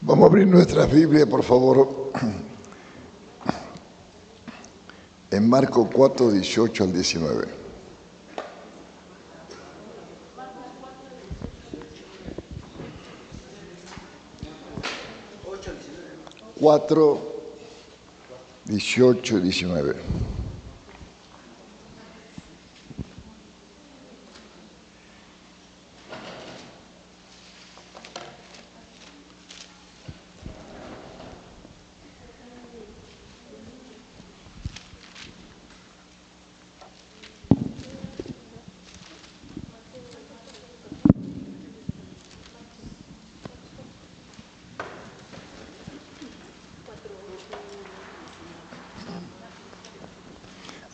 Vamos a abrir nuestra Biblia, por favor, en Marcos 4, 18 al 19. Cuatro, 18 y 19.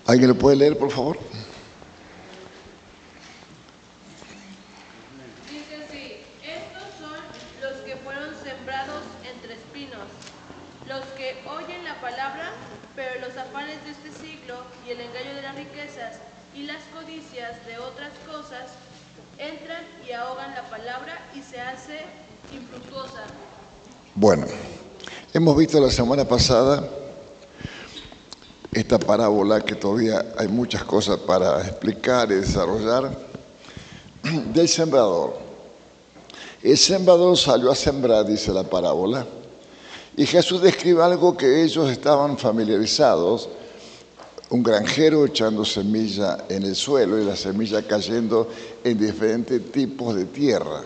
¿Alguien lo puede leer, por favor? Dice así: estos son los que fueron sembrados entre espinos, los que oyen la palabra, pero los afanes de este siglo y el engaño de las riquezas y las codicias de otras cosas entran y ahogan la palabra y se hace infructuosa. Bueno, hemos visto la semana pasada esta parábola, que todavía hay muchas cosas para explicar y desarrollar, del sembrador. El sembrador salió a sembrar, dice la parábola, y Jesús describe algo que ellos estaban familiarizados: un granjero echando semilla en el suelo y la semilla cayendo en diferentes tipos de tierra.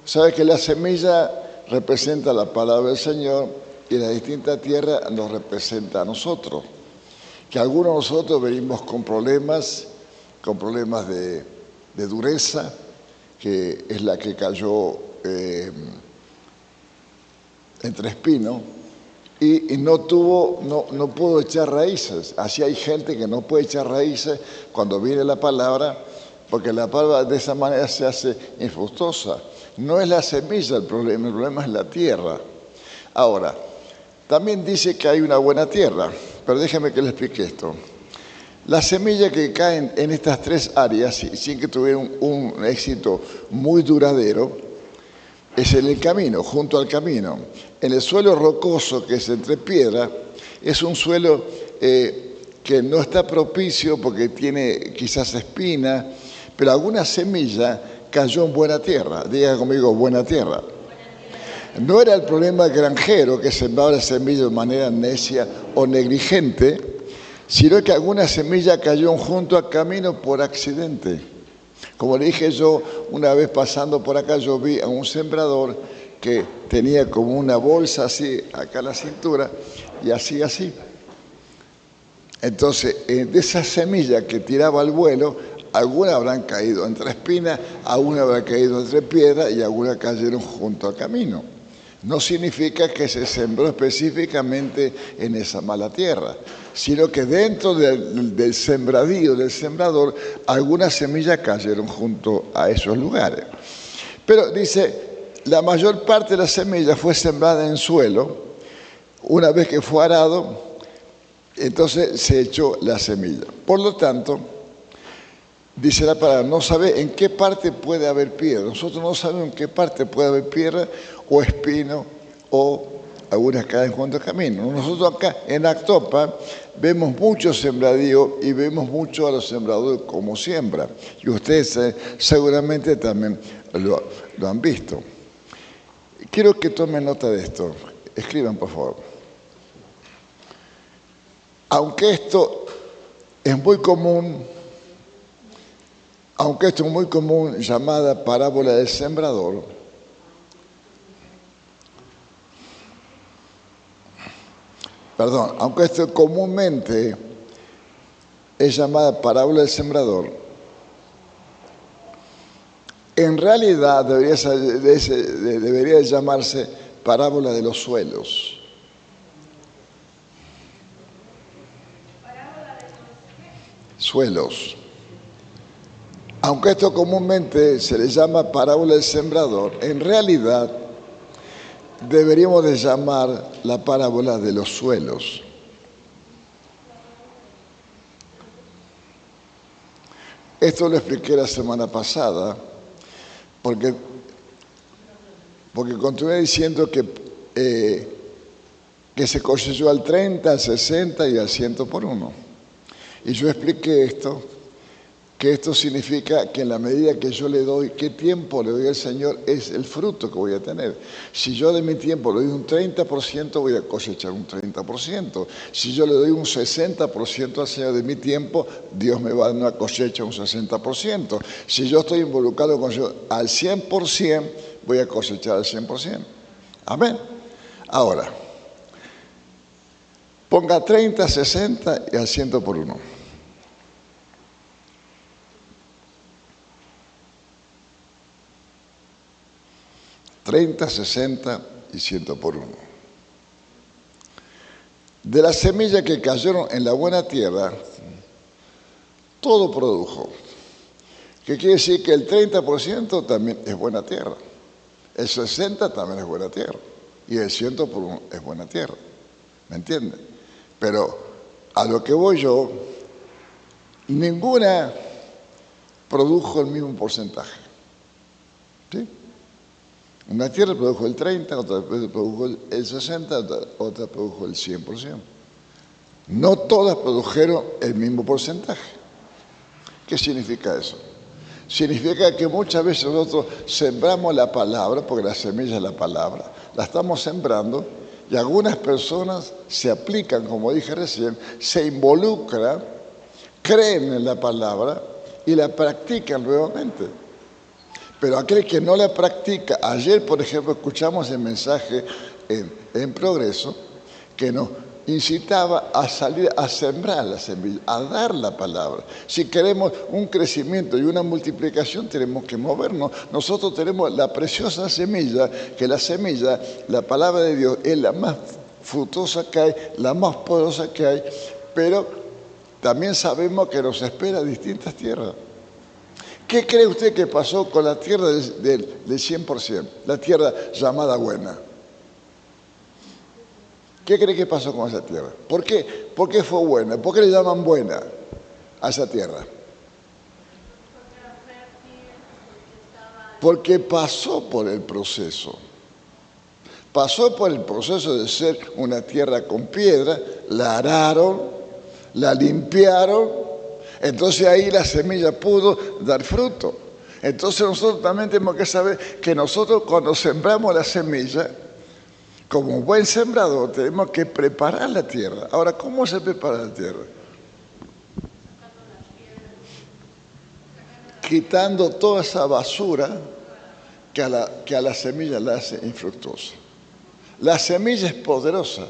Sabe que la semilla representa la palabra del Señor y la distinta tierra nos representa a nosotros. Que algunos de nosotros venimos con problemas de dureza, que es la que cayó entre espinos, y no pudo echar raíces. Así hay gente que no puede echar raíces cuando viene la palabra, porque la palabra de esa manera se hace infructuosa. No es la semilla el problema es la tierra. Ahora, también dice que hay una buena tierra, pero déjeme que le explique esto. Las semillas que caen en estas tres áreas, sin que tuvieran un éxito muy duradero, es en el camino, junto al camino. En el suelo rocoso, que es entre piedras, es un suelo que no está propicio porque tiene quizás espinas, pero alguna semilla cayó en buena tierra. Diga conmigo, buena tierra. No era el problema granjero que sembraba la semilla de manera necia o negligente, sino que alguna semilla cayó junto al camino por accidente. Como le dije yo, una vez pasando por acá, yo vi a un sembrador que tenía como una bolsa así, acá en la cintura, y así. Entonces, de esas semillas que tiraba al vuelo, algunas habrán caído entre espinas, algunas habrán caído entre piedras y algunas cayeron junto al camino. No significa que se sembró específicamente en esa mala tierra, sino que dentro del sembradío, del sembrador, algunas semillas cayeron junto a esos lugares. Pero dice, la mayor parte de la semilla fue sembrada en suelo. Una vez que fue arado, entonces se echó la semilla. Por lo tanto, dice la palabra, no sabe en qué parte puede haber piedra. Nosotros no sabemos en qué parte puede haber piedra o espino, o algunas caen junto al camino. Nosotros acá en Actopa vemos mucho sembradío y vemos mucho a los sembradores como siembra. Y ustedes seguramente también lo han visto. Quiero que tomen nota de esto. Escriban, por favor. Aunque esto es muy común, llamada parábola del sembrador, aunque esto comúnmente es llamada parábola del sembrador, en realidad debería llamarse parábola de los suelos. Suelos. Aunque esto comúnmente se le llama parábola del sembrador, en realidad deberíamos de llamar la parábola de los suelos. Esto lo expliqué la semana pasada, porque continué diciendo que se cosechó al 30, al 60 y al 100 por uno. Y yo expliqué esto, que esto significa que en la medida que yo le doy, qué tiempo le doy al Señor, es el fruto que voy a tener. Si yo de mi tiempo le doy un 30%, voy a cosechar un 30%. Si yo le doy un 60% al Señor de mi tiempo, Dios me va a dar una cosecha un 60%. Si yo estoy involucrado con Dios al 100%, voy a cosechar al 100%. Amén. Ahora, ponga 30, 60 y al 100 por uno. $30, 60 y 100 por uno. De las semillas que cayeron en la buena tierra, todo produjo. ¿Qué quiere decir? Que el 30% también es buena tierra. El 60% también es buena tierra. Y el 100 por uno es buena tierra. ¿Me entiende? Pero a lo que voy yo, ninguna produjo el mismo porcentaje. ¿Sí? Una tierra produjo el 30, otra produjo el 60, otra produjo el 100%. No todas produjeron el mismo porcentaje. ¿Qué significa eso? Significa que muchas veces nosotros sembramos la palabra, porque la semilla es la palabra, la estamos sembrando y algunas personas se aplican, como dije recién, se involucran, creen en la palabra y la practican nuevamente. Pero aquel que no la practica, ayer por ejemplo escuchamos el mensaje en Progreso que nos incitaba a salir a sembrar la semilla, a dar la palabra. Si queremos un crecimiento y una multiplicación tenemos que movernos. Nosotros tenemos la preciosa semilla, que la semilla, la palabra de Dios, es la más fructuosa que hay, la más poderosa que hay, pero también sabemos que nos espera distintas tierras. ¿Qué cree usted que pasó con la tierra del 100%? La tierra llamada buena. ¿Qué cree que pasó con esa tierra? ¿Por qué? ¿Por qué fue buena? ¿Por qué le llaman buena a esa tierra? Porque pasó por el proceso. Pasó por el proceso de ser una tierra con piedra, la araron, la limpiaron. Entonces ahí la semilla pudo dar fruto. Entonces nosotros también tenemos que saber que nosotros cuando sembramos la semilla, como un buen sembrador, tenemos que preparar la tierra. Ahora, ¿cómo se prepara la tierra? Quitando toda esa basura que a la semilla la hace infructuosa. La semilla es poderosa.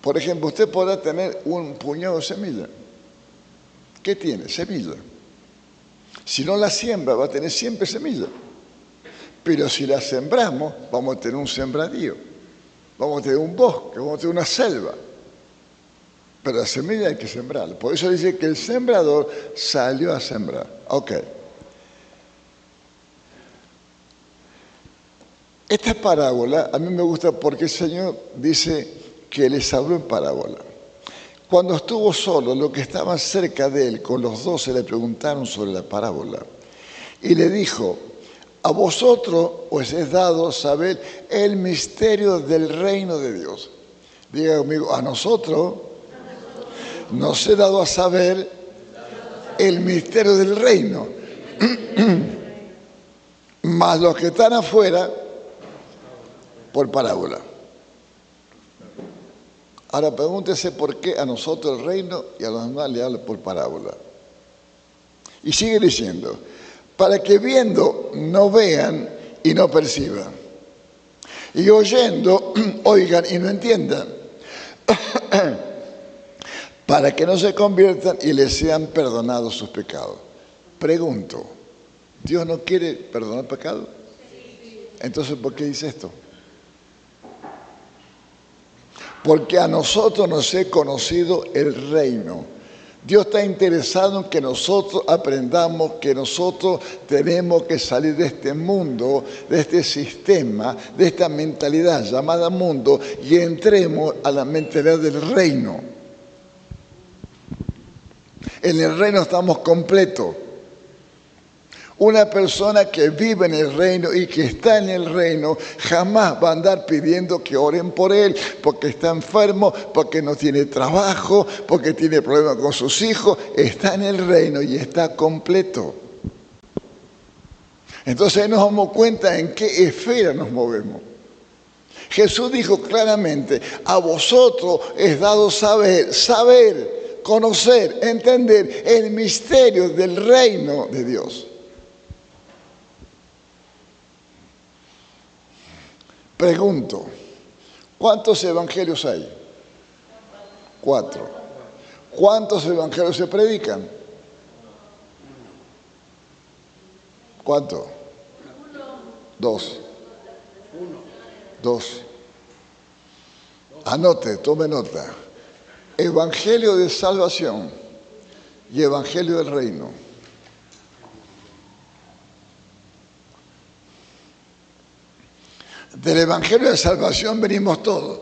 Por ejemplo, usted podrá tener un puñado de semilla. ¿Qué tiene? Semilla. Si no la siembra, va a tener siempre semilla. Pero si la sembramos, vamos a tener un sembradío. Vamos a tener un bosque, vamos a tener una selva. Pero la semilla hay que sembrarla. Por eso dice que el sembrador salió a sembrar. Ok. Esta parábola a mí me gusta porque el Señor dice que les habló en parábola. Cuando estuvo solo, los que estaban cerca de él, con los 12, le preguntaron sobre la parábola. Y le dijo, a vosotros os es dado saber el misterio del reino de Dios. Diga conmigo, a nosotros nos he dado a saber el misterio del reino. Más los que están afuera, por parábola. Ahora pregúntese por qué a nosotros el reino y a los demás le habla por parábola. Y sigue diciendo, para que viendo no vean y no perciban, y oyendo oigan y no entiendan, para que no se conviertan y les sean perdonados sus pecados. Pregunto, ¿Dios no quiere perdonar pecados? Entonces, ¿por qué dice esto? Porque a nosotros nos he conocido el reino. Dios está interesado en que nosotros aprendamos que nosotros tenemos que salir de este mundo, de este sistema, de esta mentalidad llamada mundo y entremos a la mentalidad del reino. En el reino estamos completos. Una persona que vive en el reino y que está en el reino jamás va a andar pidiendo que oren por él porque está enfermo, porque no tiene trabajo, porque tiene problemas con sus hijos. Está en el reino y está completo. Entonces nos damos cuenta en qué esfera nos movemos. Jesús dijo claramente, a vosotros es dado saber, conocer, entender el misterio del reino de Dios. Pregunto, ¿cuántos evangelios hay? 4. ¿Cuántos evangelios se predican? ¿Cuánto? 2. 2. Anote, tome nota. Evangelio de salvación y evangelio del reino. Del evangelio de salvación venimos todos.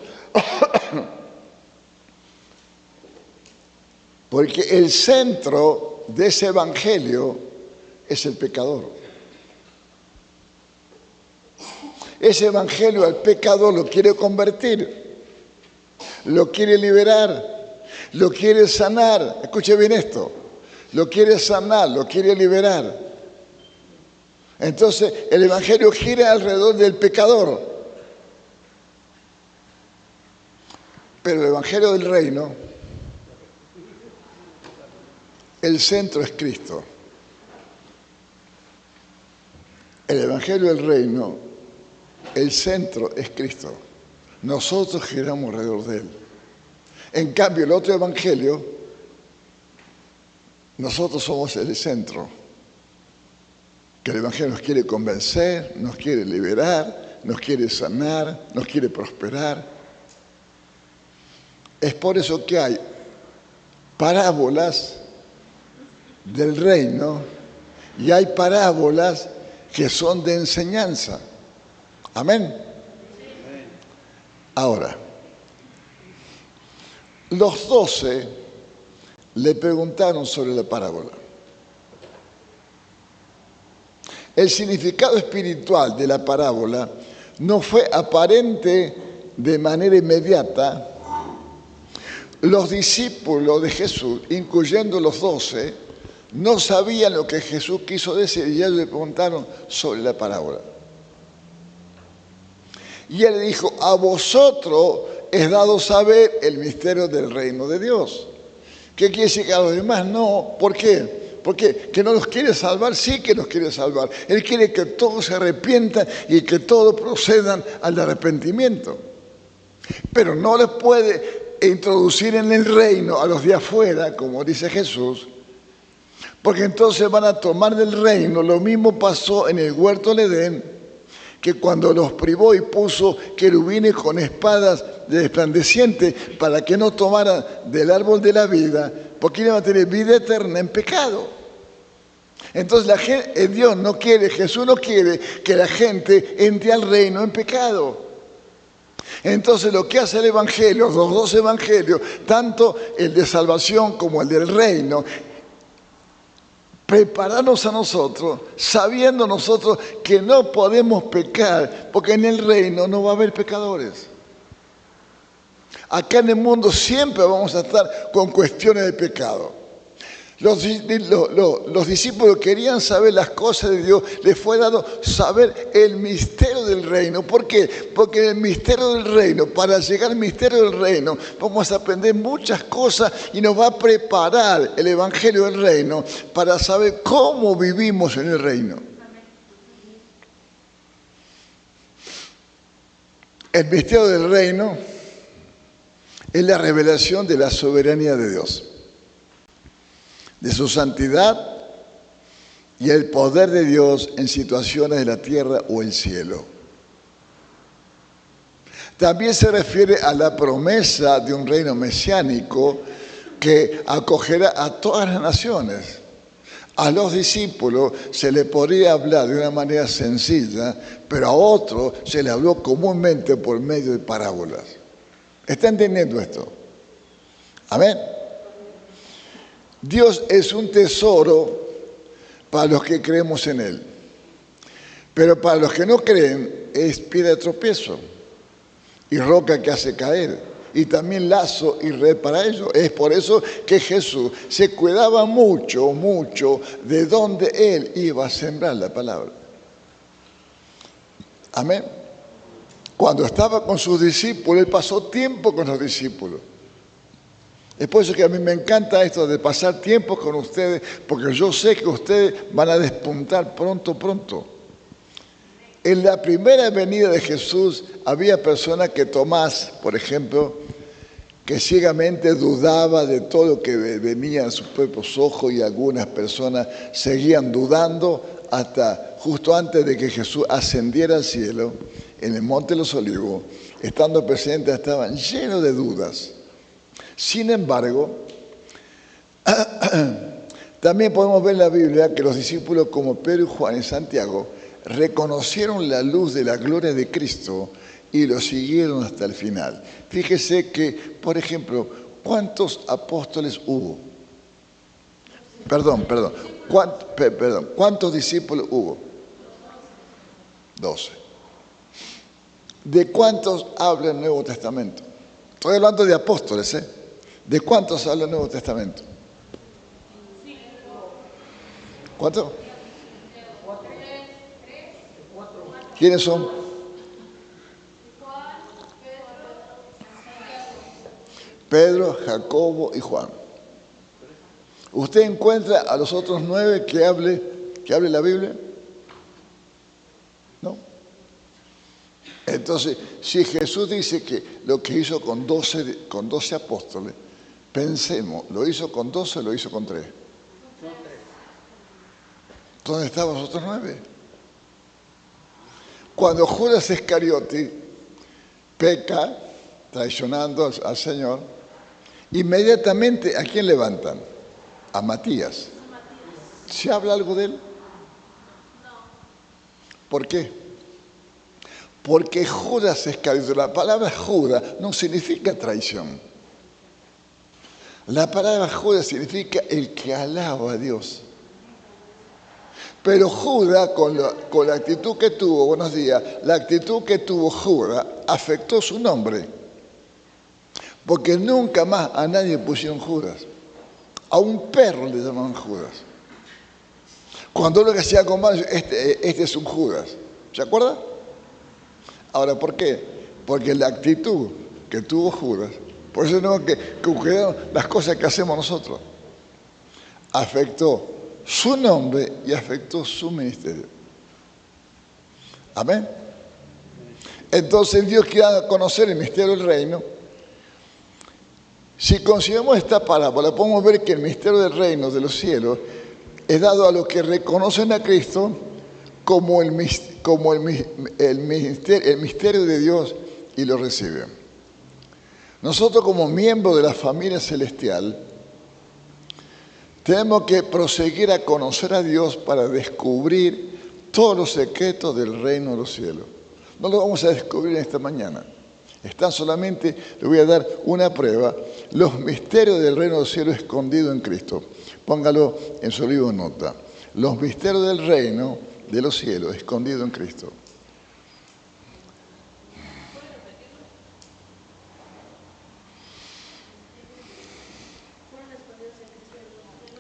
Porque el centro de ese evangelio es el pecador. Ese evangelio al pecador lo quiere convertir, lo quiere liberar, lo quiere sanar. Escuche bien esto, lo quiere sanar, lo quiere liberar. Entonces el evangelio gira alrededor del pecador. Pero el evangelio del reino, el centro es Cristo. El evangelio del reino, el centro es Cristo. Nosotros giramos alrededor de Él. En cambio, el otro evangelio, nosotros somos el centro. Que el evangelio nos quiere convencer, nos quiere liberar, nos quiere sanar, nos quiere prosperar. Es por eso que hay parábolas del reino y hay parábolas que son de enseñanza. Amén. Ahora, los 12 le preguntaron sobre la parábola. El significado espiritual de la parábola no fue aparente de manera inmediata. Los discípulos de Jesús, incluyendo los 12, no sabían lo que Jesús quiso decir y ellos le preguntaron sobre la parábola. Y él dijo, a vosotros es dado saber el misterio del reino de Dios. ¿Qué quiere decir que a los demás no? ¿Por qué? Porque que no los quiere salvar, sí que nos quiere salvar. Él quiere que todos se arrepientan y que todos procedan al arrepentimiento. Pero no les puede introducir en el reino a los de afuera, como dice Jesús, porque entonces van a tomar del reino. Lo mismo pasó en el huerto del Edén, que cuando los privó y puso querubines con espadas resplandecientes para que no tomaran del árbol de la vida, porque iban a tener vida eterna en pecado. Entonces Dios no quiere, Jesús no quiere que la gente entre al reino en pecado. Entonces lo que hace el evangelio, los 2 evangelios, tanto el de salvación como el del reino, prepararnos a nosotros, sabiendo nosotros que no podemos pecar, porque en el reino no va a haber pecadores. Acá en el mundo siempre vamos a estar con cuestiones de pecado. Los discípulos querían saber las cosas de Dios, les fue dado saber el misterio del reino. ¿Por qué? Porque en el misterio del reino, para llegar al misterio del reino, vamos a aprender muchas cosas y nos va a preparar el evangelio del reino para saber cómo vivimos en el reino. El misterio del reino es la revelación de la soberanía de Dios, de su santidad y el poder de Dios en situaciones de la tierra o el cielo. También se refiere a la promesa de un reino mesiánico que acogerá a todas las naciones. A los discípulos se les podría hablar de una manera sencilla, pero a otros se les habló comúnmente por medio de parábolas. ¿Está entendiendo esto? Amén. Dios es un tesoro para los que creemos en Él. Pero para los que no creen es piedra de tropiezo y roca que hace caer. Y también lazo y red para ellos. Es por eso que Jesús se cuidaba mucho, mucho de dónde Él iba a sembrar la palabra. Amén. Cuando estaba con sus discípulos, Él pasó tiempo con los discípulos. Es por eso que a mí me encanta esto de pasar tiempo con ustedes, porque yo sé que ustedes van a despuntar pronto, pronto. En la primera venida de Jesús había personas que Tomás, por ejemplo, que ciegamente dudaba de todo lo que venía a sus propios ojos, y algunas personas seguían dudando hasta justo antes de que Jesús ascendiera al cielo, en el Monte de los Olivos, estando presentes, estaban llenos de dudas. Sin embargo, también podemos ver en la Biblia que los discípulos como Pedro y Juan y Santiago reconocieron la luz de la gloria de Cristo y lo siguieron hasta el final. Fíjese que, por ejemplo, ¿cuántos apóstoles hubo? Perdón. ¿Cuántos discípulos hubo? 12. ¿De cuántos habla el Nuevo Testamento? Estoy hablando de apóstoles, ¿eh? ¿De cuántos habla el Nuevo Testamento? ¿Cuántos? ¿Quiénes son? Pedro, Jacobo y Juan. ¿Usted encuentra a los otros 9 que hable la Biblia? ¿No? Entonces, si Jesús dice que lo que hizo con 12 apóstoles, pensemos, ¿lo hizo con 12 o lo hizo con 3? ¿Dónde estaban los otros 9? Cuando Judas Iscariote peca, traicionando al Señor, inmediatamente ¿a quién levantan? A Matías. ¿Se habla algo de él? No. ¿Por qué? Porque Judas Iscariote, la palabra Judas no significa traición. La palabra Judas significa el que alaba a Dios. Pero Judas, con la actitud que tuvo, buenos días, la actitud que tuvo Judas afectó su nombre. Porque nunca más a nadie pusieron Judas. A un perro le llamaban Judas. Cuando lo que hacía con mal, este es un Judas. ¿Se acuerda? Ahora, ¿por qué? Porque la actitud que tuvo Judas, por eso tenemos que cuidar las cosas que hacemos nosotros, afectó su nombre y afectó su ministerio. Amén. Entonces Dios quiere conocer el misterio del reino. Si consideramos esta parábola, podemos ver que el misterio del reino de los cielos es dado a los que reconocen a Cristo como el misterio de Dios y lo reciben. Nosotros, como miembros de la familia celestial, tenemos que proseguir a conocer a Dios para descubrir todos los secretos del reino de los cielos. No lo vamos a descubrir esta mañana. Están solamente, le voy a dar una prueba, los misterios del reino de los cielos escondidos en Cristo. Póngalo en su libro de nota. Los misterios del reino de los cielos escondidos en Cristo.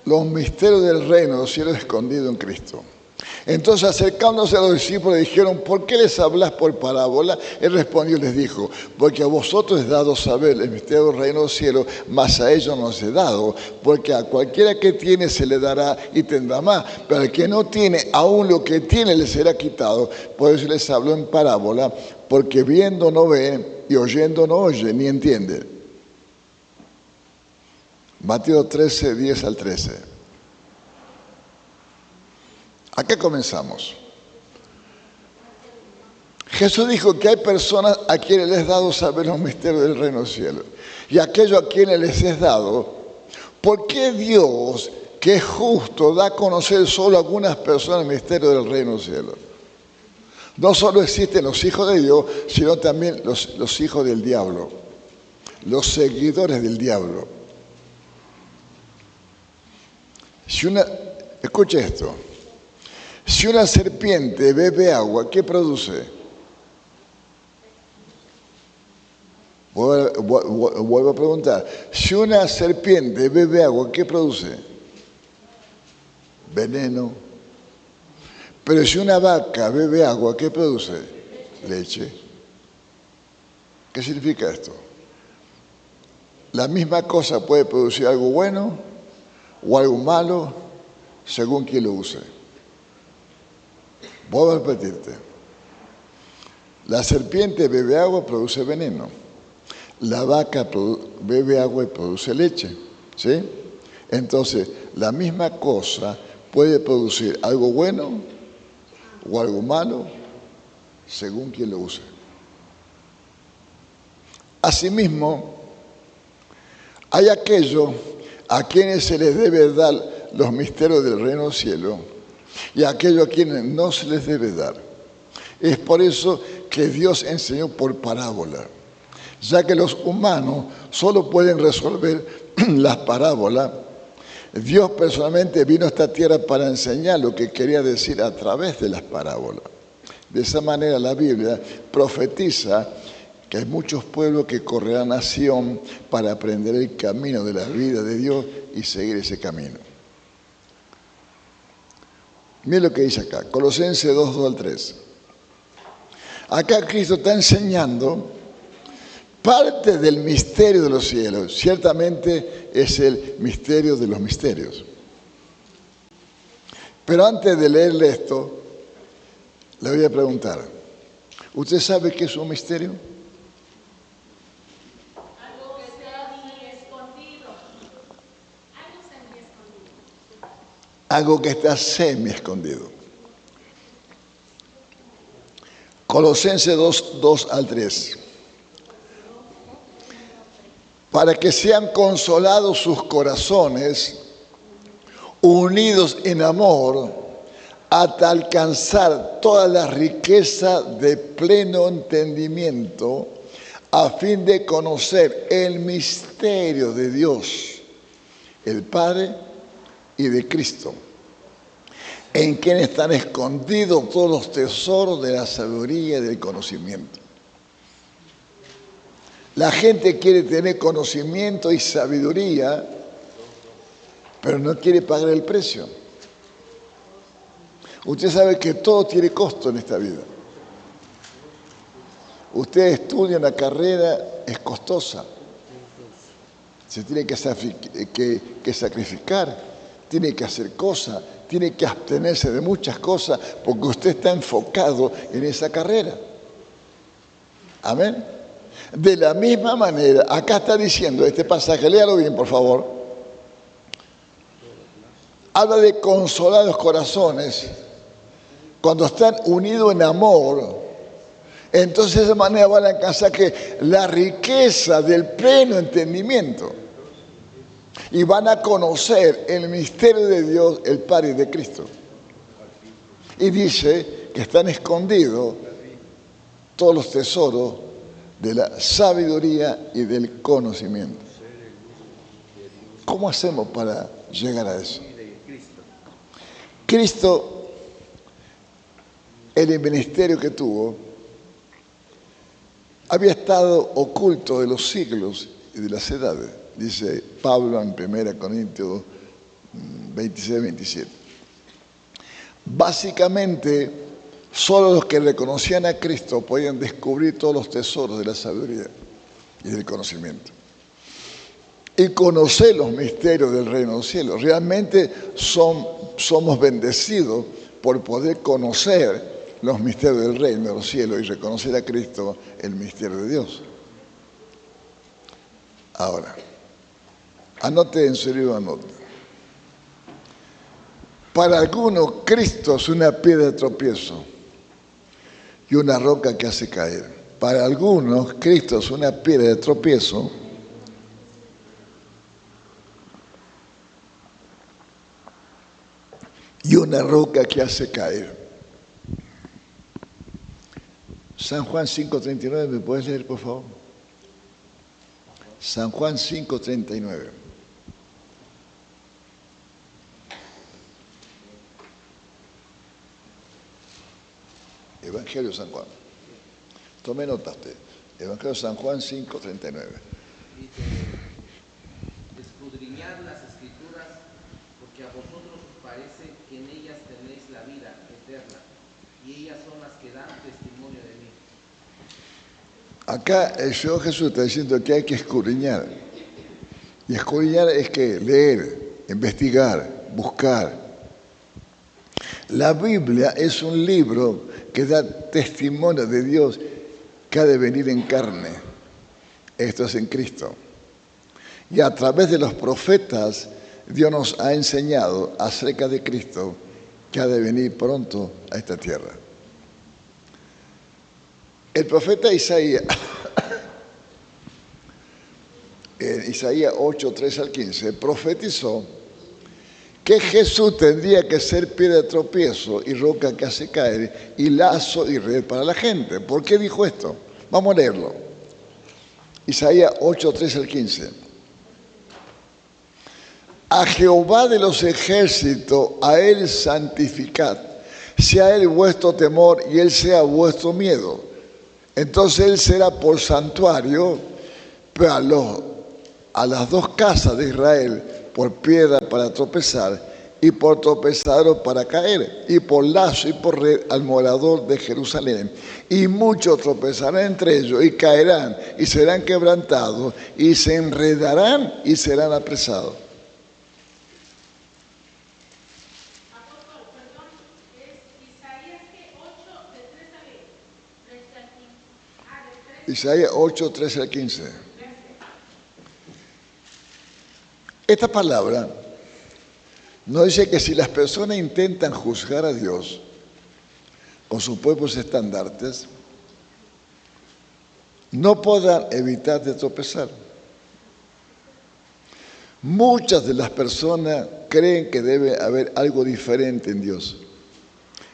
Los misterios del reino de los cielos escondidos en Cristo. Entonces, acercándose a los discípulos, le dijeron: ¿por qué les hablas por parábola? Él respondió y les dijo: porque a vosotros es dado saber el misterio del reino de los cielos, mas a ellos no os he dado, porque a cualquiera que tiene se le dará y tendrá más, pero al que no tiene, aún lo que tiene le será quitado. Por eso les hablo en parábola, porque viendo no ve y oyendo no oye, ni entiende. Mateo 13, 10 al 13. Acá comenzamos. Jesús dijo que hay personas a quienes les es dado saber los misterios del reino del cielo. Y aquellos a quienes les es dado, ¿por qué Dios, que es justo, da a conocer solo a algunas personas el misterio del reino del cielo? No solo existen los hijos de Dios, sino también los hijos del diablo, los seguidores del diablo. Escuche esto. Si una serpiente bebe agua, ¿qué produce? Vuelvo a preguntar. Si una serpiente bebe agua, ¿qué produce? Veneno. Pero si una vaca bebe agua, ¿qué produce? Leche. ¿Qué significa esto? La misma cosa puede producir algo bueno o algo malo según quien lo use. Vuelvo a repetirte. La serpiente bebe agua, produce veneno. La vaca bebe agua y produce leche. ¿Sí? Entonces, la misma cosa puede producir algo bueno o algo malo según quien lo use. Asimismo, hay aquellos a quienes se les debe dar los misterios del reino del cielo y aquellos a quienes no se les debe dar. Es por eso que Dios enseñó por parábola, ya que los humanos solo pueden resolver las parábolas. Dios personalmente vino a esta tierra para enseñar lo que quería decir a través de las parábolas. De esa manera la Biblia profetiza que hay muchos pueblos que correrán a Sión para aprender el camino de la vida de Dios y seguir ese camino. Miren lo que dice acá, Colosenses 2, 2 al 3. Acá Cristo está enseñando parte del misterio de los cielos. Ciertamente es el misterio de los misterios. Pero antes de leerle esto, le voy a preguntar, ¿usted sabe qué es un misterio? Algo que está escondido. Algo que está semi escondido. Colosenses 2, 2 al 3. Para que sean consolados sus corazones, unidos en amor, hasta alcanzar toda la riqueza de pleno entendimiento, a fin de conocer el misterio de Dios, el Padre y de Cristo, en quien están escondidos todos los tesoros de la sabiduría y del conocimiento. La gente quiere tener conocimiento y sabiduría, pero no quiere pagar el precio. Usted sabe que todo tiene costo en esta vida. Usted estudia una carrera, es costosa. Se tiene que sacrificar, tiene que hacer cosas, tiene que abstenerse de muchas cosas porque usted está enfocado en esa carrera. Amén. De la misma manera, acá está diciendo este pasaje, léalo bien por favor. Habla de consolar los corazones. Cuando están unidos en amor, entonces de esa manera van a alcanzar que la riqueza del pleno entendimiento y van a conocer el misterio de Dios, el Padre de Cristo. Y dice que están escondidos todos los tesoros de la sabiduría y del conocimiento. ¿Cómo hacemos para llegar a eso? Cristo, en el ministerio que tuvo, había estado oculto de los siglos y de las edades, dice Pablo en 1 Corintios 26, 27. Básicamente, solo los que reconocían a Cristo podían descubrir todos los tesoros de la sabiduría y del conocimiento. Y conocer los misterios del reino del cielo. Realmente somos bendecidos por poder conocer los misterios del reino de los cielos y reconocer a Cristo el misterio de Dios. Ahora, anote en serio, anote. Para algunos, Cristo es una piedra de tropiezo y una roca que hace caer. Para algunos, Cristo es una piedra de tropiezo y una roca que hace caer. San Juan 5:39, ¿me puedes leer, por favor? San Juan 5:39. Evangelio de San Juan. Tome nota usted. Evangelio de San Juan 5:39. Dice, escudriñad las escrituras, porque a vosotros os parece que en ellas tenéis la vida eterna, y ellas son las que dan testimonio de mí. Acá el Señor Jesús está diciendo que hay que escudriñar. Y escudriñar es que leer, investigar, buscar. La Biblia es un libro que da testimonio de Dios que ha de venir en carne. Esto es en Cristo. Y a través de los profetas, Dios nos ha enseñado acerca de Cristo que ha de venir pronto a esta tierra. El profeta Isaías, en Isaías 8, 3 al 15, profetizó que Jesús tendría que ser piedra de tropiezo y roca que hace caer y lazo y red para la gente. ¿Por qué dijo esto? Vamos a leerlo. Isaías 8, 3 al 15. A Jehová de los ejércitos, a Él santificad, sea Él vuestro temor y Él sea vuestro miedo. Entonces Él será por santuario, pero a las dos casas de Israel, por piedra para tropezar, y por tropezadero para caer, y por lazo y por red al morador de Jerusalén. Y muchos tropezarán entre ellos, y caerán, y serán quebrantados, y se enredarán, y serán apresados. Isaías 8, 13 al 15. Esta palabra nos dice que si las personas intentan juzgar a Dios con sus propios estandartes, no podrán evitar de tropezar. Muchas de las personas creen que debe haber algo diferente en Dios.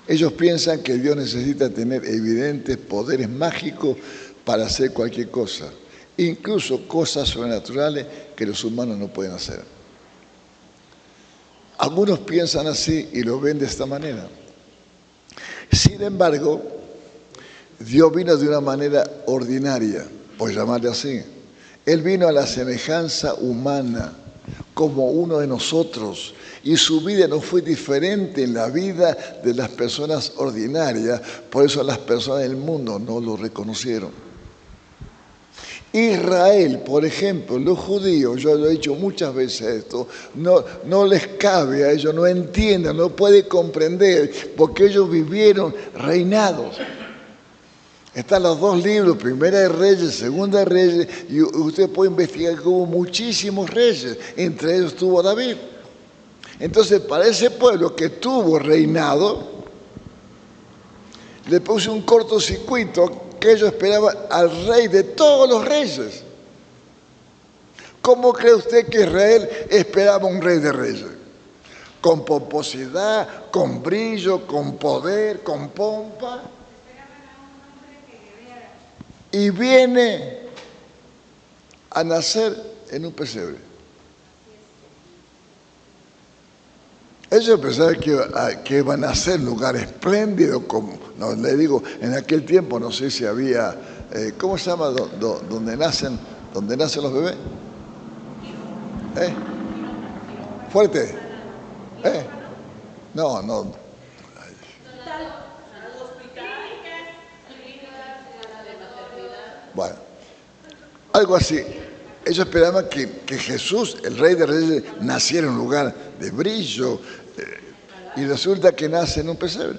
Ellos piensan que Dios necesita tener evidentes poderes mágicos para hacer cualquier cosa, incluso cosas sobrenaturales que los humanos no pueden hacer. Algunos piensan así y lo ven de esta manera. Sin embargo, Dios vino de una manera ordinaria, por llamarle así. Él vino a la semejanza humana, como uno de nosotros, y su vida no fue diferente en la vida de las personas ordinarias, por eso las personas del mundo no lo reconocieron. Israel, por ejemplo, los judíos, yo lo he dicho muchas veces esto, no les cabe a ellos, no entienden, no pueden comprender, porque ellos vivieron reinados. Están los dos libros, Primera de Reyes, Segunda de Reyes, y usted puede investigar que hubo muchísimos reyes, entre ellos estuvo David. Entonces, para ese pueblo que tuvo reinado, le puse un cortocircuito que ellos esperaban al rey de todos los reyes. ¿Cómo cree usted que Israel esperaba un rey de reyes? Con pomposidad, con brillo, con poder, con pompa. Y viene a nacer en un pesebre. Ellos pensaban que iban a nacer en un lugar espléndido, como, no, le digo, en aquel tiempo no sé si había, ¿cómo se llama donde nacen los bebés? ¿Fuerte? No. Bueno, algo así. Ellos esperaban que Jesús, el Rey de Reyes, naciera en un lugar de brillo, y resulta que nace en un pesebre.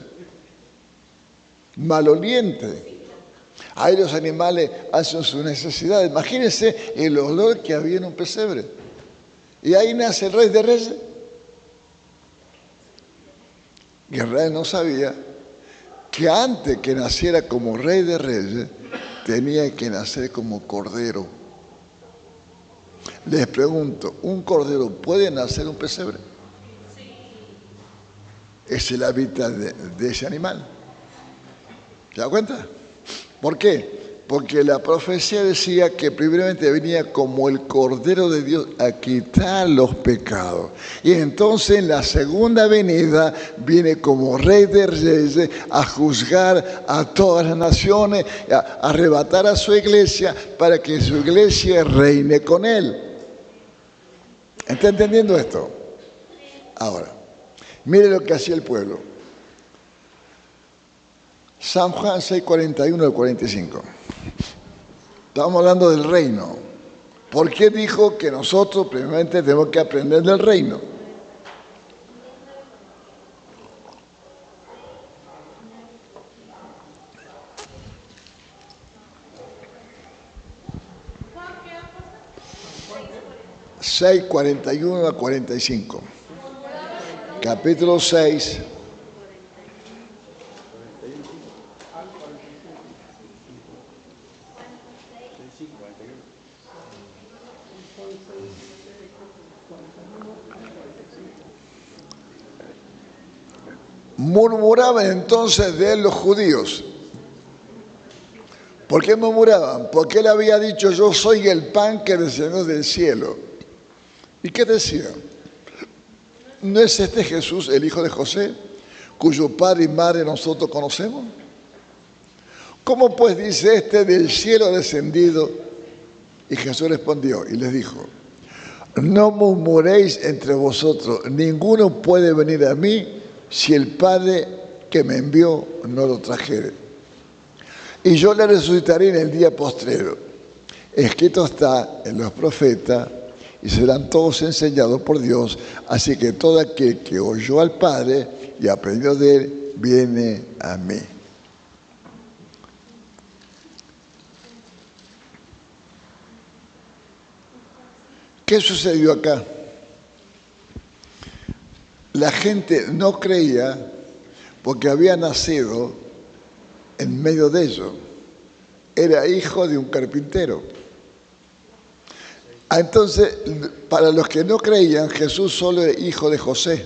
Maloliente. Ahí los animales hacen sus necesidades. Imagínense el olor que había en un pesebre. Y ahí nace el Rey de Reyes. Y Israel no sabía que antes que naciera como Rey de Reyes, tenía que nacer como Cordero. Les pregunto, ¿un cordero puede nacer en un pesebre? Sí. Es el hábitat de ese animal. ¿Se da cuenta? ¿Por qué? Porque la profecía decía que primeramente venía como el Cordero de Dios a quitar los pecados. Y entonces en la segunda venida viene como Rey de Reyes a juzgar a todas las naciones, a arrebatar a su iglesia para que su iglesia reine con él. ¿Está entendiendo esto? Ahora, mire lo que hacía el pueblo. San Juan 6:41 al 45. Estamos hablando del reino. ¿Por qué dijo que nosotros primeramente tenemos que aprender del reino? Juan, ¿qué ha pasado? 6:41 a 45. Capítulo 6. Murmuraban entonces de él los judíos. ¿Por qué murmuraban? Porque él había dicho, yo soy el pan que descendió del cielo. ¿Y qué decían? ¿No es este Jesús, el hijo de José, cuyo padre y madre nosotros conocemos? ¿Cómo pues dice este del cielo descendido? Y Jesús respondió y les dijo, no murmuréis entre vosotros, ninguno puede venir a mí si el Padre que me envió no lo trajere. Y yo le resucitaré en el día postrero. Escrito está en los profetas, y serán todos enseñados por Dios. Así que todo aquel que oyó al Padre y aprendió de él, viene a mí. ¿Qué sucedió acá? La gente no creía porque había nacido en medio de ellos. Era hijo de un carpintero. Entonces, para los que no creían, Jesús solo era hijo de José.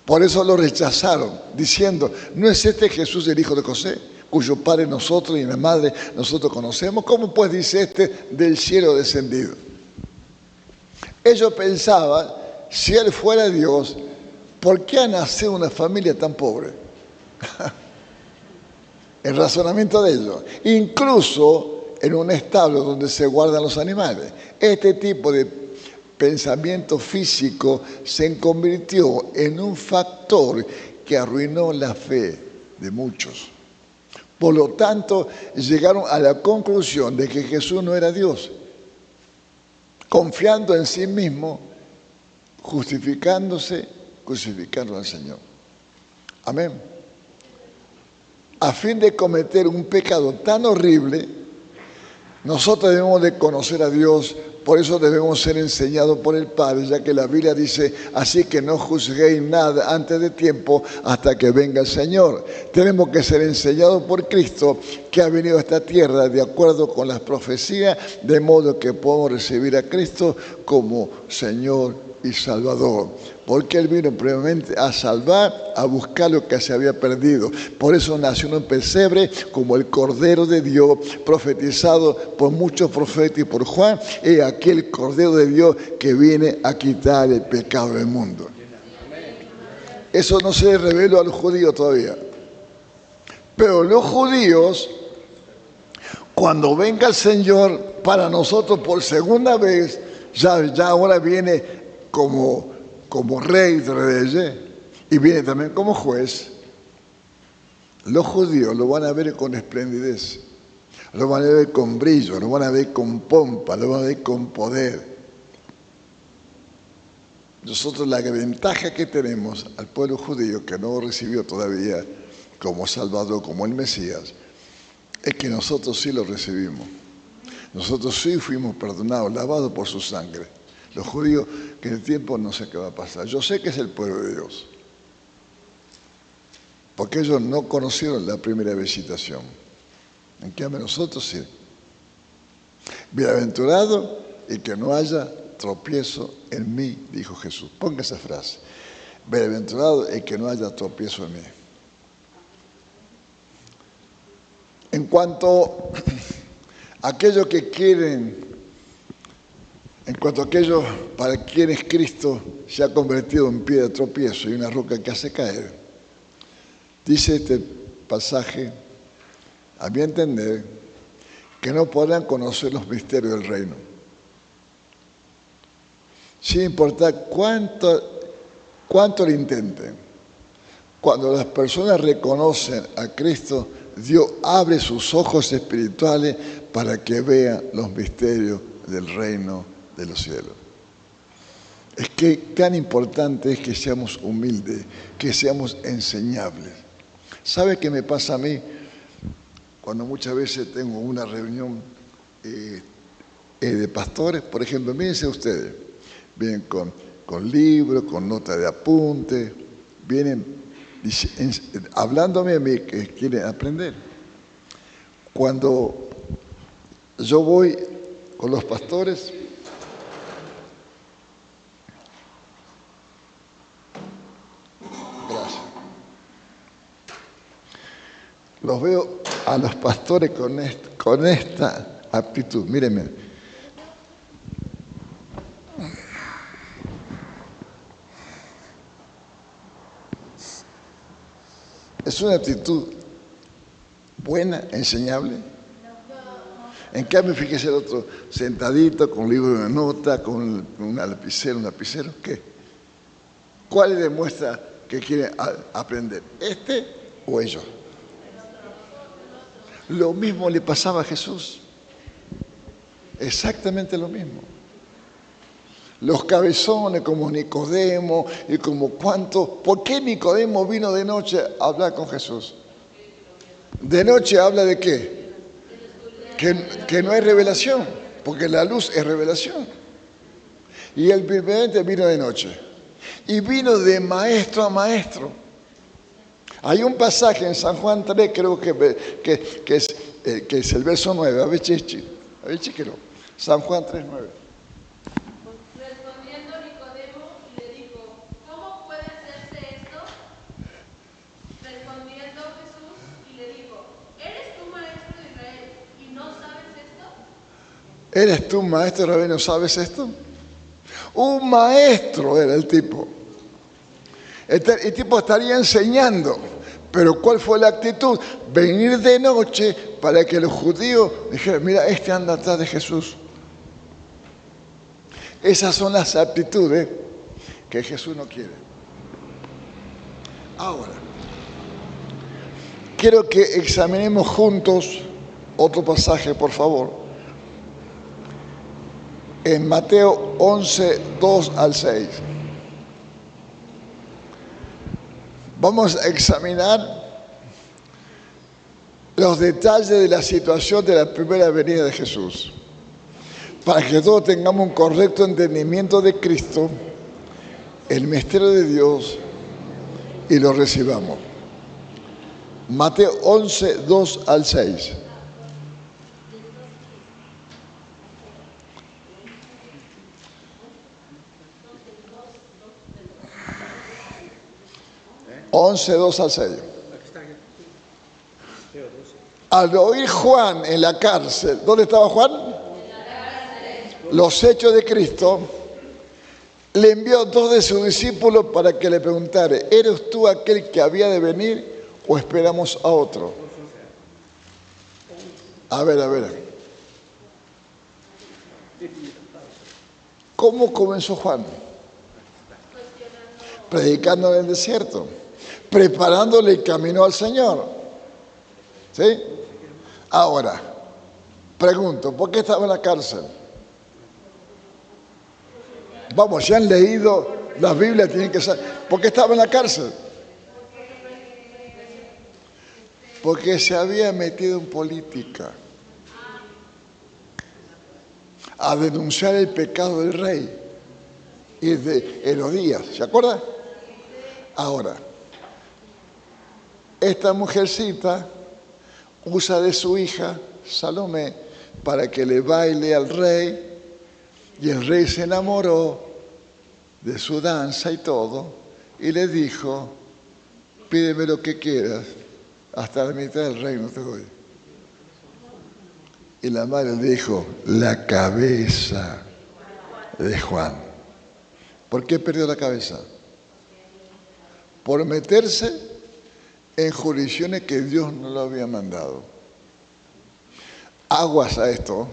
Por eso lo rechazaron, diciendo, ¿no es este Jesús el hijo de José, cuyo padre nosotros y la madre nosotros conocemos? ¿Cómo pues dice este del cielo descendido? Ellos pensaban, si él fuera Dios, ¿por qué ha nacido una familia tan pobre? El razonamiento de ellos. Incluso en un establo donde se guardan los animales. Este tipo de pensamiento físico se convirtió en un factor que arruinó la fe de muchos. Por lo tanto, llegaron a la conclusión de que Jesús no era Dios. Confiando en sí mismo, justificándose, crucificando al Señor. Amén. A fin de cometer un pecado tan horrible, nosotros debemos de conocer a Dios, por eso debemos ser enseñados por el Padre, ya que la Biblia dice, así que no juzguéis nada antes de tiempo hasta que venga el Señor. Tenemos que ser enseñados por Cristo, que ha venido a esta tierra de acuerdo con las profecías, de modo que podemos recibir a Cristo como Señor y Salvador. Porque Él vino previamente a salvar, a buscar lo que se había perdido. Por eso nació en un pesebre como el Cordero de Dios, profetizado por muchos profetas y por Juan. Es aquel Cordero de Dios que viene a quitar el pecado del mundo. Eso no se reveló a los judíos todavía. Pero los judíos, cuando venga el Señor para nosotros por segunda vez, ya ahora viene como Rey de Reyes y viene también como juez. Los judíos lo van a ver con esplendidez, lo van a ver con brillo, lo van a ver con pompa, lo van a ver con poder. Nosotros la ventaja que tenemos al pueblo judío que no recibió todavía como Salvador, como el Mesías, es que nosotros sí lo recibimos. Nosotros sí fuimos perdonados, lavados por su sangre. Los judíos, que en el tiempo no sé qué va a pasar. Yo sé que es el pueblo de Dios. Porque ellos no conocieron la primera visitación. En cambio nosotros sí. Bienaventurado y que no haya tropiezo en mí, dijo Jesús. Ponga esa frase. Bienaventurado y que no haya tropiezo en mí. En cuanto a aquellos que quieren, en cuanto a aquellos para quienes Cristo se ha convertido en piedra de tropiezo y una roca que hace caer, dice este pasaje, a mi entender, que no podrán conocer los misterios del reino. Sin importar cuánto lo intenten, cuando las personas reconocen a Cristo, Dios abre sus ojos espirituales para que vean los misterios del reino de los cielos. Es que tan importante es que seamos humildes, que seamos enseñables. ¿Sabe qué me pasa a mí? Cuando muchas veces tengo una reunión de pastores, por ejemplo, mírense ustedes, vienen con libros, con notas de apunte, vienen hablándome a mí que quieren aprender. Cuando yo voy con los pastores, gracias, los veo a los pastores con esta actitud. Mírenme. Es una actitud buena, enseñable. En cambio, fíjese el otro sentadito con libro de nota, con un lapicero, ¿qué? ¿Cuál le demuestra que quiere aprender? ¿Este o ellos? Lo mismo le pasaba a Jesús. Exactamente lo mismo. Los cabezones como Nicodemo y como cuánto. ¿Por qué Nicodemo vino de noche a hablar con Jesús? De noche habla de qué? Que no hay revelación, porque la luz es revelación. Y él primeramente vino de noche. Y vino de maestro a maestro. Hay un pasaje en San Juan 3, creo que es el verso 9. A ver, chiquero. San Juan 3, 9. Respondiendo Nicodemo y le dijo, ¿cómo puede hacerse esto? Respondiendo Jesús y le dijo, ¿eres tú maestro de Israel y no sabes esto? ¿Eres tú maestro de Israel y no sabes esto? Un maestro era el tipo. El tipo estaría enseñando, pero ¿cuál fue la actitud? Venir de noche para que los judíos dijeran, mira, este anda atrás de Jesús. Esas son las actitudes que Jesús no quiere. Ahora, quiero que examinemos juntos otro pasaje, por favor. En Mateo 11, 2 al 6. Vamos a examinar los detalles de la situación de la primera venida de Jesús, para que todos tengamos un correcto entendimiento de Cristo, el misterio de Dios, y lo recibamos. Mateo 11, 2 al 6. Once, 2 al 6. Al oír Juan en la cárcel, ¿dónde estaba Juan? En la cárcel. Los hechos de Cristo, le envió a 2 de sus discípulos para que le preguntara, ¿eres tú aquel que había de venir o esperamos a otro? A ver. ¿Cómo comenzó Juan? Predicando en el desierto, preparándole el camino al Señor. ¿Sí? Ahora, pregunto, ¿por qué estaba en la cárcel? Vamos, si han leído la Biblia, tienen que saber. ¿Por qué estaba en la cárcel? Porque se había metido en política a denunciar el pecado del rey y de Herodías. ¿Se acuerdan? Ahora, esta mujercita usa de su hija, Salomé, para que le baile al rey, y el rey se enamoró de su danza y todo, y le dijo, pídeme lo que quieras, hasta la mitad del reino te doy. Y la madre le dijo, la cabeza de Juan. ¿Por qué perdió la cabeza? Por meterse en jurisdicciones que Dios no lo había mandado. Aguas a esto.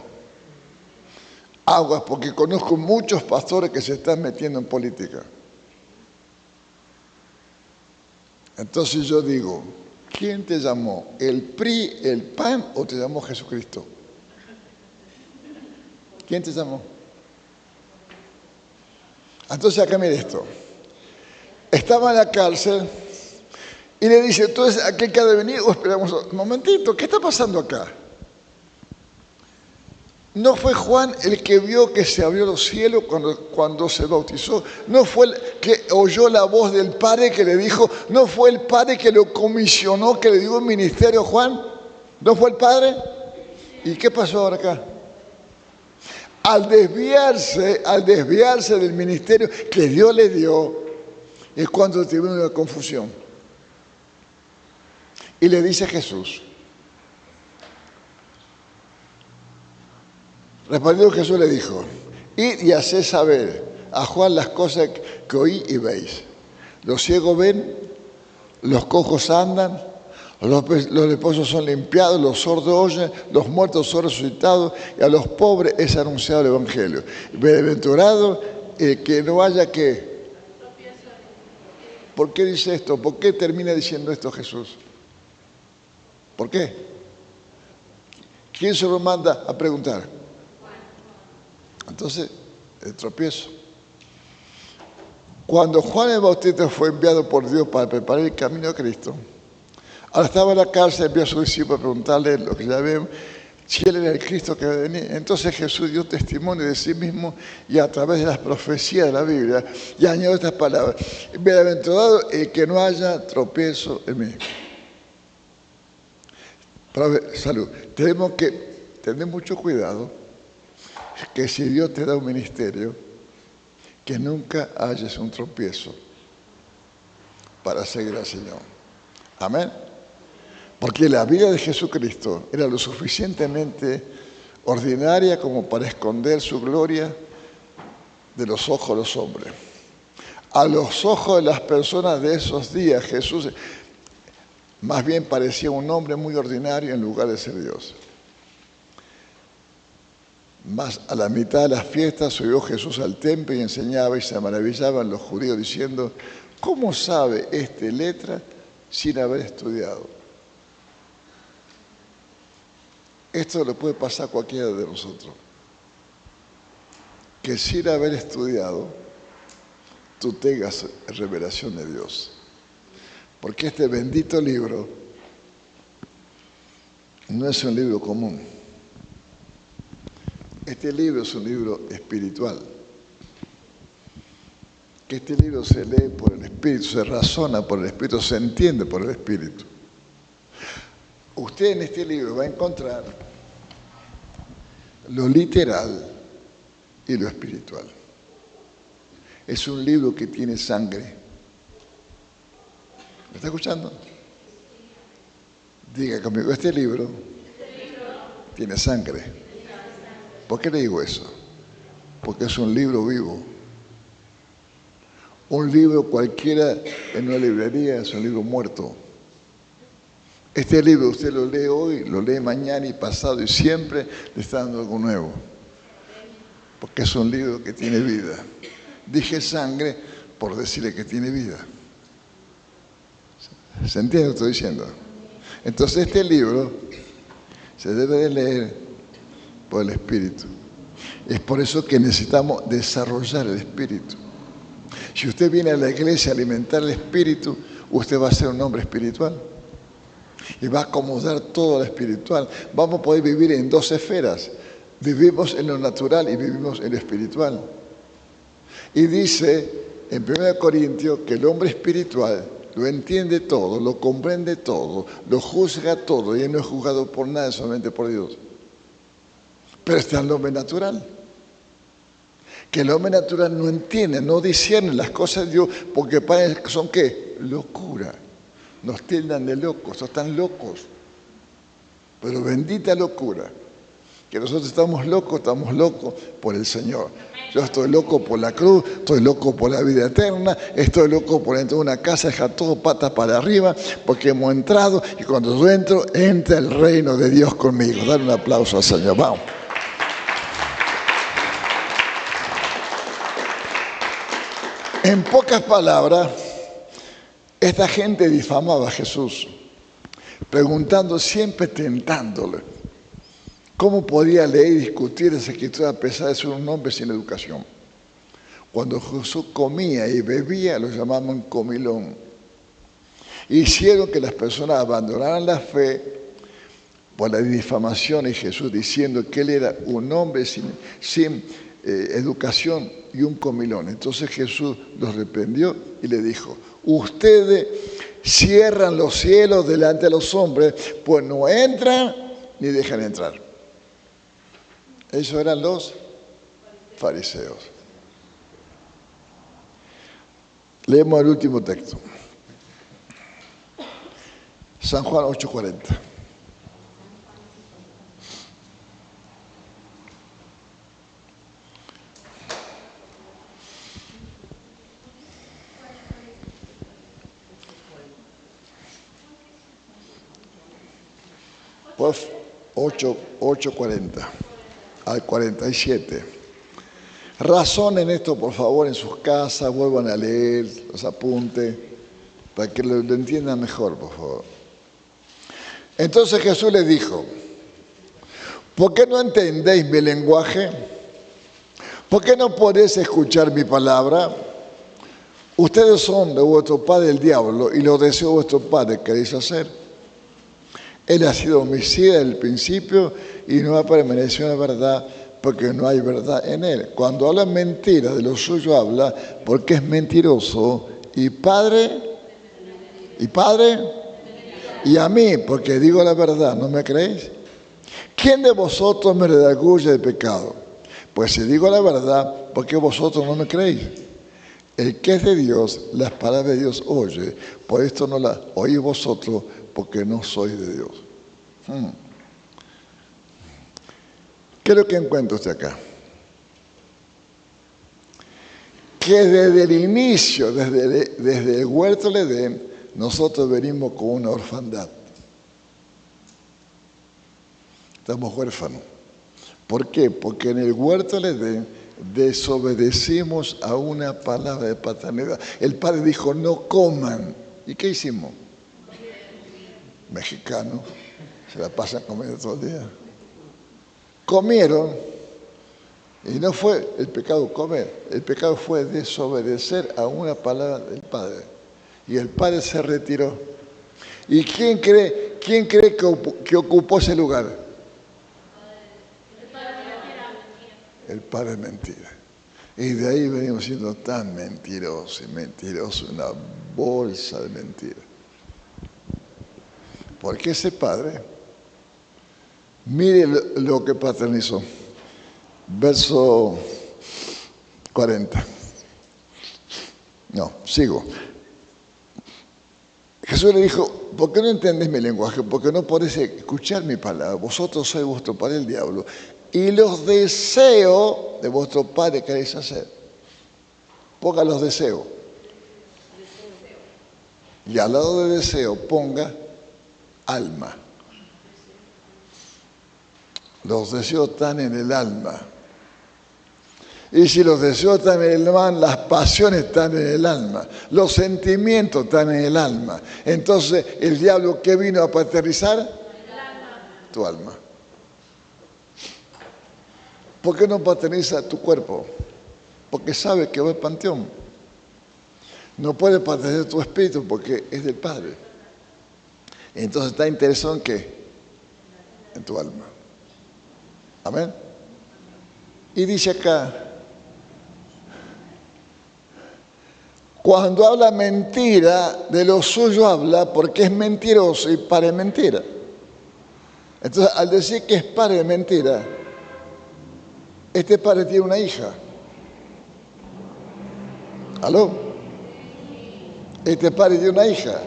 Aguas, porque conozco muchos pastores que se están metiendo en política. Entonces yo digo, ¿quién te llamó? ¿El PRI, el PAN o te llamó Jesucristo? ¿Quién te llamó? Entonces acá mire esto. Estaba en la cárcel y le dice, entonces aquel que ha de venir, esperamos un momentito, ¿qué está pasando acá? ¿No fue Juan el que vio que se abrió los cielos cuando se bautizó? ¿No fue el que oyó la voz del Padre que le dijo? ¿No fue el Padre que lo comisionó, que le dio un ministerio a Juan? ¿No fue el Padre? ¿Y qué pasó ahora acá? Al desviarse del ministerio que Dios le dio, es cuando tiene una confusión. Y le dice a Jesús, respondió Jesús, le dijo, id y haced saber a Juan las cosas que oí y veis. Los ciegos ven, los cojos andan, los leprosos son limpiados, los sordos oyen, los muertos son resucitados, y a los pobres es anunciado el Evangelio. Bienaventurado el que no haya que... ¿Por qué dice esto? ¿Por qué termina diciendo esto Jesús? ¿Por qué? ¿Quién se lo manda a preguntar? Entonces, el tropiezo. Cuando Juan el Bautista fue enviado por Dios para preparar el camino a Cristo, ahora estaba en la cárcel, envió a sus discípulos a preguntarle lo que ya vemos, si él era el Cristo que venía. Entonces Jesús dio testimonio de sí mismo y a través de las profecías de la Biblia, y añadió estas palabras: bienaventurado el que no haya tropiezo en mí. Salud. Tenemos que tener mucho cuidado que si Dios te da un ministerio, que nunca hayas un tropiezo para seguir al Señor. Amén. Porque la vida de Jesucristo era lo suficientemente ordinaria como para esconder su gloria de los ojos de los hombres. A los ojos de las personas de esos días, Jesús más bien parecía un hombre muy ordinario en lugar de ser Dios. Mas a la mitad de las fiestas subió Jesús al templo y enseñaba, y se maravillaban los judíos diciendo: ¿cómo sabe este letra sin haber estudiado? Esto le puede pasar a cualquiera de nosotros, que sin haber estudiado tú tengas revelación de Dios. Porque este bendito libro no es un libro común. Este libro es un libro espiritual. Que este libro se lee por el Espíritu, se razona por el Espíritu, se entiende por el Espíritu. Usted en este libro va a encontrar lo literal y lo espiritual. Es un libro que tiene sangre. ¿Me está escuchando? Diga conmigo, este libro tiene sangre. ¿Por qué le digo eso? Porque es un libro vivo. Un libro cualquiera en una librería es un libro muerto. Este libro usted lo lee hoy, lo lee mañana y pasado, y siempre le está dando algo nuevo. Porque es un libro que tiene vida. Dije sangre por decirle que tiene vida. ¿Se entiende lo que estoy diciendo? Entonces este libro se debe de leer por el Espíritu. Es por eso que necesitamos desarrollar el Espíritu. Si usted viene a la iglesia a alimentar el Espíritu, usted va a ser un hombre espiritual. Y va a acomodar todo lo espiritual. Vamos a poder vivir en dos esferas. Vivimos en lo natural y vivimos en lo espiritual. Y dice en 1 Corintios que el hombre espiritual lo entiende todo, lo comprende todo, lo juzga todo, y él no es juzgado por nada, solamente por Dios. Pero está el hombre natural. Que el hombre natural no entiende, no discierne las cosas de Dios, porque para él son ¿qué? Locura. Nos tildan de locos, están locos. Pero bendita locura, Que nosotros estamos locos por el Señor. Yo estoy loco por la cruz, estoy loco por la vida eterna, estoy loco por entrar a una casa, dejar todo patas para arriba, porque hemos entrado y cuando yo entro, entra el reino de Dios conmigo. Dale un aplauso al Señor, vamos. En pocas palabras, esta gente difamaba a Jesús, preguntando, siempre tentándole. ¿Cómo podía leer y discutir esa escritura a pesar de ser un hombre sin educación? Cuando Jesús comía y bebía, lo llamaban comilón. Hicieron que las personas abandonaran la fe por la difamación de Jesús, diciendo que él era un hombre sin educación y un comilón. Entonces Jesús los reprendió y le dijo, ustedes cierran los cielos delante de los hombres, pues no entran ni dejan entrar. Ellos eran los fariseos. Leemos el último texto. San Juan 8:40. Pues 8:40 al 47. Razonen esto, por favor, en sus casas, vuelvan a leer, los apuntes, para que lo entiendan mejor, por favor. Entonces Jesús les dijo, ¿por qué no entendéis mi lenguaje? ¿Por qué no podéis escuchar mi palabra? Ustedes son de vuestro padre el diablo, y los deseos de vuestro padre queréis hacer. Él ha sido homicida desde el principio y no ha permanecido en la verdad porque no hay verdad en él. Cuando habla mentira, de lo suyo habla porque es mentiroso y padre y a mí porque digo la verdad. ¿No me creéis? ¿Quién de vosotros me redarguye de pecado? Pues si digo la verdad, ¿por qué vosotros no me creéis? El que es de Dios, las palabras de Dios oye, por esto no las oís vosotros, porque no sois de Dios. ¿Qué es lo que encuentra usted acá? Que desde el inicio, desde el huerto del Edén, nosotros venimos con una orfandad. Estamos huérfanos. ¿Por qué? Porque en el huerto del Edén desobedecimos a una palabra de paternidad. El padre dijo, no coman. ¿Y qué hicimos? Mexicanos, se la pasan comiendo todo el día. Comieron, y no fue el pecado comer, el pecado fue desobedecer a una palabra del Padre. Y el Padre se retiró. ¿Y quién cree que ocupó ese lugar? El Padre mentira. Y de ahí venimos siendo tan mentirosos y mentirosos, una bolsa de mentiras. Porque ese padre, mire lo que paternizó. Verso 40. No, sigo. Jesús le dijo, ¿por qué no entendéis mi lenguaje? Porque no podéis escuchar mi palabra. Vosotros sois vuestro padre el diablo. Y los deseos de vuestro padre queréis hacer. Ponga los deseos. Y al lado de deseo ponga alma. Los deseos están en el alma. Y si los deseos están en el alma, las pasiones están en el alma. Los sentimientos están en el alma. Entonces, ¿el diablo qué vino a paternizar? El alma. Tu alma. ¿Por qué no paterniza tu cuerpo? Porque sabe que va al panteón. No puede paternizar tu espíritu porque es del Padre. Entonces está interesado en qué? En tu alma. Amén. Y dice acá, cuando habla mentira, de lo suyo habla porque es mentiroso y padre de mentira. Entonces, al decir que es padre de mentira, este padre tiene una hija. ¿Aló? Este padre tiene una hija.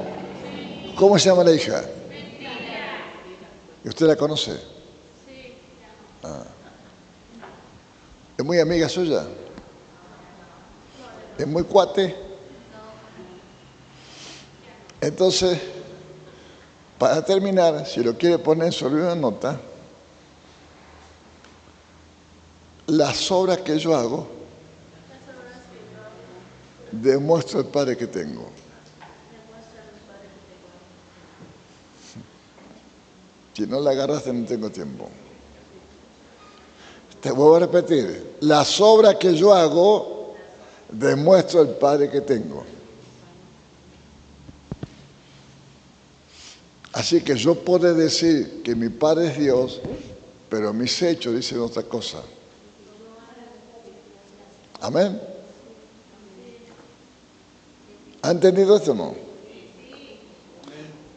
¿Cómo se llama la hija? ¿Y usted la conoce? ¿Es muy amiga suya? ¿Es muy cuate? Entonces, para terminar, si lo quiere poner sobre una nota, las obras que yo hago demuestro el Padre que tengo. Si no la agarraste, no tengo tiempo. Te vuelvo a repetir, las obras que yo hago demuestro el Padre que tengo. Así que yo puedo decir que mi Padre es Dios, pero mis hechos dicen otra cosa. Amén. ¿Ha entendido esto o no?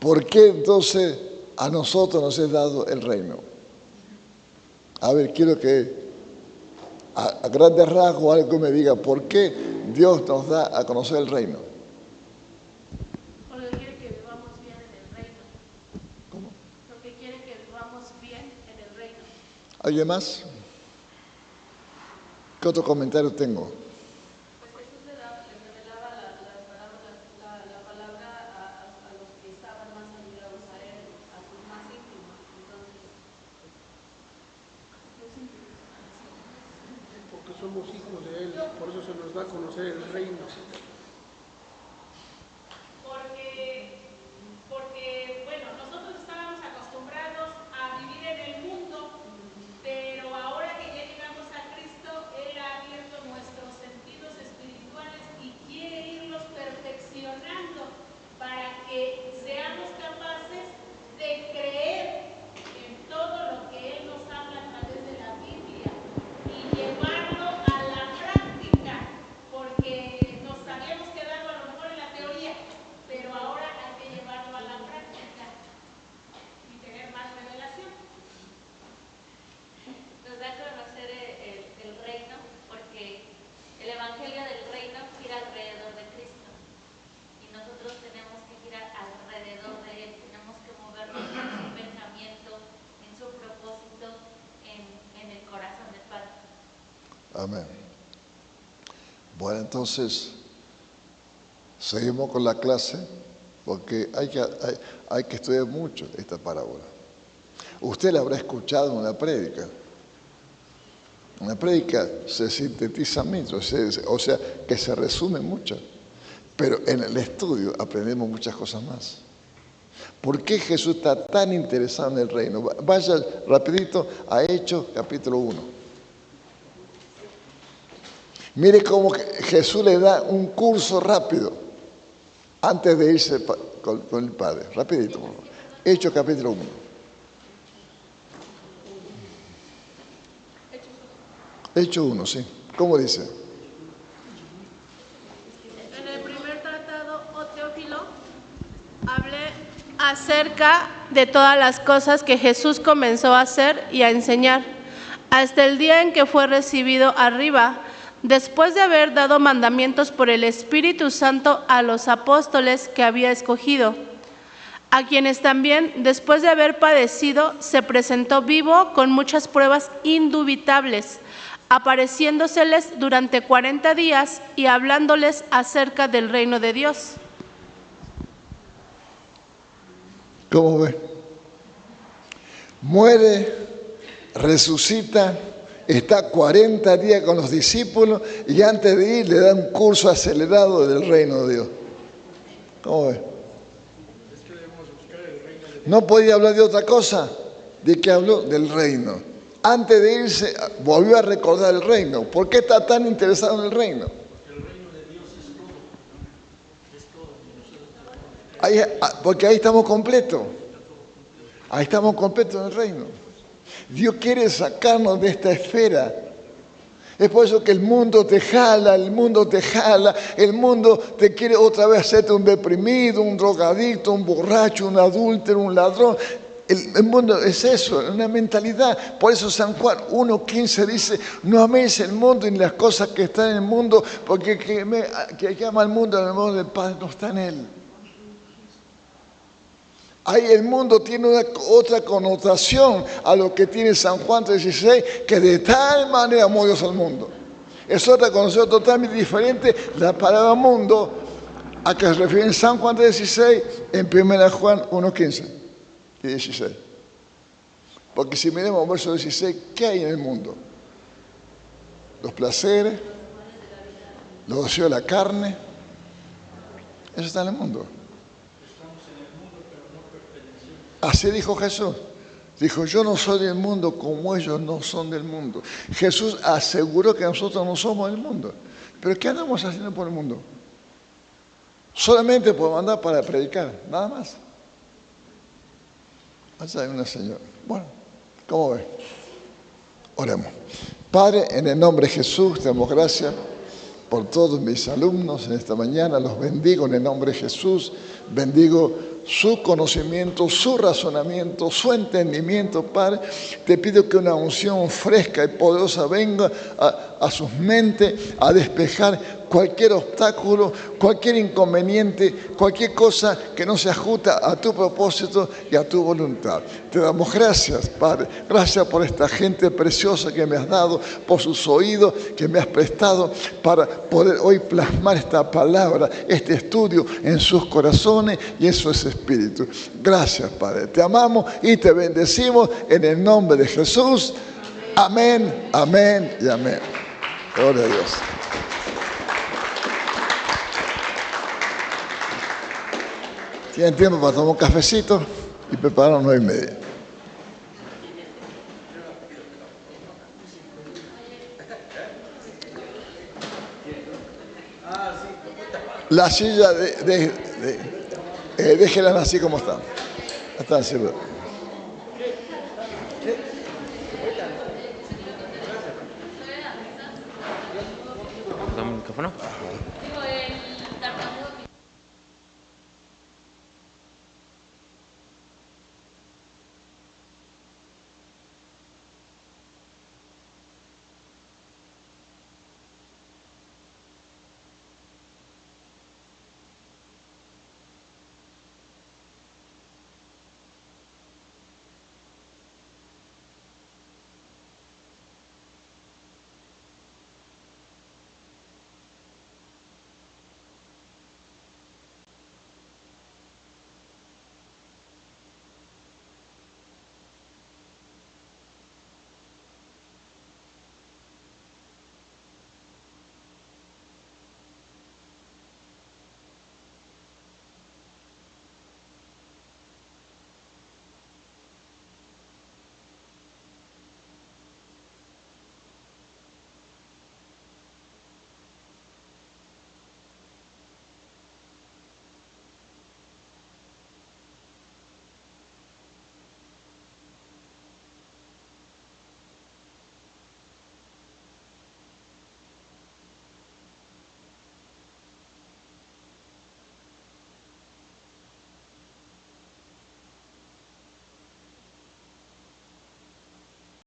¿Por qué entonces a nosotros nos es dado el reino? A ver, quiero que a grandes rasgos algo me diga por qué Dios nos da a conocer el reino. Porque quiere que vivamos bien en el reino. ¿Cómo? Porque quiere que vivamos bien en el reino. ¿Alguien más? ¿Qué otro comentario tengo? Pues Jesús les revelaba la palabra a los que estaban más allegados a él, a sus más íntimos. Entonces, porque somos hijos de Él, por eso se nos da a conocer el reino. Porque, bueno, nosotros estábamos acostumbrados a vivir en el mundo, pero ahora que ya llegamos a Cristo, Él ha abierto nuestros sentidos espirituales y quiere irlos perfeccionando para que seamos capaces de creer en todo lo que Él nos habla a través de la Biblia y llevarlo a la práctica, porque nos habíamos quedado a lo mejor en la teoría, pero ahora hay que llevarlo a la práctica y tener más revelación. Nos da a conocer el reino porque el evangelio del reino gira alrededor de Cristo y nosotros tenemos que girar alrededor de Él, tenemos que movernos en su pensamiento, en su propósito, en el corazón del Padre. Amén. Bueno, entonces, seguimos con la clase, porque hay que estudiar mucho esta parábola. Usted la habrá escuchado en una prédica. Una prédica se sintetiza mucho, o sea, que se resume mucho. Pero en el estudio aprendemos muchas cosas más. ¿Por qué Jesús está tan interesado en el reino? Vaya rapidito a Hechos capítulo 1. Mire cómo Jesús le da un curso rápido antes de irse con el Padre. Rapidito, por favor. Hechos capítulo 1. Hechos 1, sí. ¿Cómo dice? En el primer tratado, oh Teófilo, hablé acerca de todas las cosas que Jesús comenzó a hacer y a enseñar, hasta el día en que fue recibido arriba, después de haber dado mandamientos por el Espíritu Santo a los apóstoles que había escogido, a quienes también, después de haber padecido, se presentó vivo con muchas pruebas indubitables, apareciéndoseles durante 40 días y hablándoles acerca del reino de Dios. ¿Cómo ve? Muere, resucita, está 40 días con los discípulos y antes de ir le da un curso acelerado del reino de Dios. ¿Cómo ve? No podía hablar de otra cosa. ¿De qué habló? Del reino. Antes de irse, volvió a recordar el reino. ¿Por qué está tan interesado en el reino? El reino de Dios es todo. Es todo. Porque ahí estamos completos. Ahí estamos completos en el reino. Dios quiere sacarnos de esta esfera. Es por eso que el mundo te jala, el mundo te quiere otra vez hacerte un deprimido, un drogadicto, un borracho, un adúltero, un ladrón. El mundo es eso, una mentalidad. Por eso San Juan 1:15 dice, no améis el mundo ni las cosas que están en el mundo, porque que ama al mundo, el amor del Padre no está en él. Ahí el mundo tiene otra connotación a lo que tiene San Juan 3:16, que de tal manera amó Dios al mundo. Es otra connotación totalmente diferente la palabra mundo a que se refiere en San Juan 3:16, en 1 Juan 1:15 y 16. Porque si miremos el verso 16, ¿qué hay en el mundo? Los placeres, los deseos de la carne, eso está en el mundo. Así dijo Jesús. Dijo, yo no soy del mundo como ellos no son del mundo. Jesús aseguró que nosotros no somos del mundo. ¿Pero qué andamos haciendo por el mundo? Solamente podemos andar para predicar, nada más. Allá hay una señora. Bueno, ¿cómo ves? Oremos. Padre, en el nombre de Jesús, te damos gracias por todos mis alumnos en esta mañana. Los bendigo en el nombre de Jesús. Bendigo su conocimiento, su razonamiento, su entendimiento, Padre. Te pido que una unción fresca y poderosa venga a sus mentes a despejar cualquier obstáculo, cualquier inconveniente, cualquier cosa que no se ajusta a tu propósito y a tu voluntad. Te damos gracias, Padre. Gracias por esta gente preciosa que me has dado, por sus oídos que me has prestado para poder hoy plasmar esta palabra, este estudio en sus corazones y en sus espíritus. Gracias, Padre. Te amamos y te bendecimos en el nombre de Jesús. Amén, amén y amén. Gloria a Dios. Tienen tiempo para tomar un cafecito y preparar 9:30. La silla déjenlas así como están. Están así. ¿Dame el micrófono?